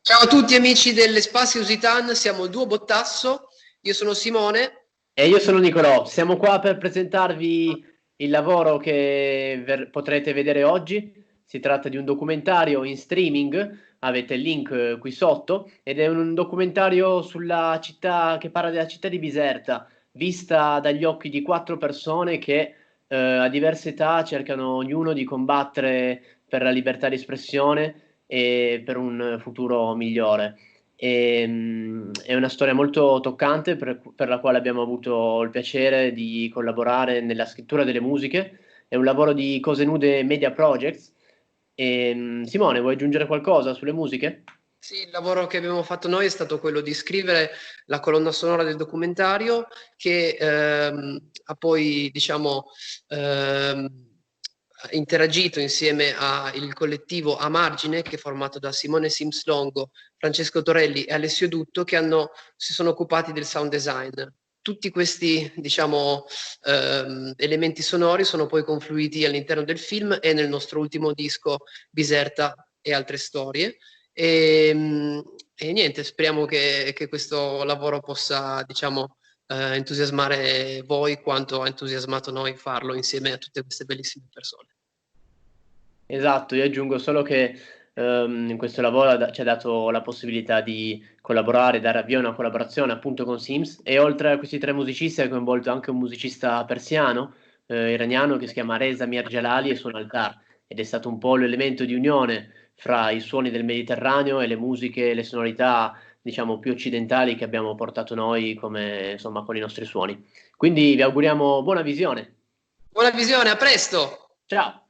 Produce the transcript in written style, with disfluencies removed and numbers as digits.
Ciao a tutti amici dell'Espazio Usitan, siamo il Duo Bottasso, io sono Simone. E io sono Nicolò, siamo qua per presentarvi il lavoro che potrete vedere oggi. Si tratta di un documentario in streaming, avete il link qui sotto, ed è un documentario sulla città che parla della città di Biserta, vista dagli occhi di quattro persone che a diverse età cercano ognuno di combattere per la libertà di espressione e per un futuro migliore. È una storia molto toccante per la quale abbiamo avuto il piacere di collaborare nella scrittura delle musiche. È un lavoro di Cose Nude Media Projects. Simone, vuoi aggiungere qualcosa sulle musiche? Sì, il lavoro che abbiamo fatto noi è stato quello di scrivere la colonna sonora del documentario che ha poi, diciamo, interagito insieme al collettivo A Margine, che è formato da Simone Sims Longo, Francesco Torelli e Alessio Dutto, che si sono occupati del sound design. Tutti questi, diciamo, elementi sonori sono poi confluiti all'interno del film e nel nostro ultimo disco Biserta e altre storie. E niente, speriamo che questo lavoro possa, diciamo, entusiasmare voi quanto ha entusiasmato noi farlo insieme a tutte queste bellissime persone. Esatto, io aggiungo solo che in questo lavoro ci ha dato la possibilità di collaborare, dare avvio a una collaborazione appunto con Sims, e oltre a questi tre musicisti ha coinvolto anche un musicista persiano, iraniano, che si chiama Reza Mirjalali, e suona il tar, ed è stato un po' l'elemento di unione fra i suoni del Mediterraneo e le musiche, le sonorità diciamo più occidentali che abbiamo portato noi come insomma con i nostri suoni. Quindi vi auguriamo buona visione. Buona visione, a presto! Ciao!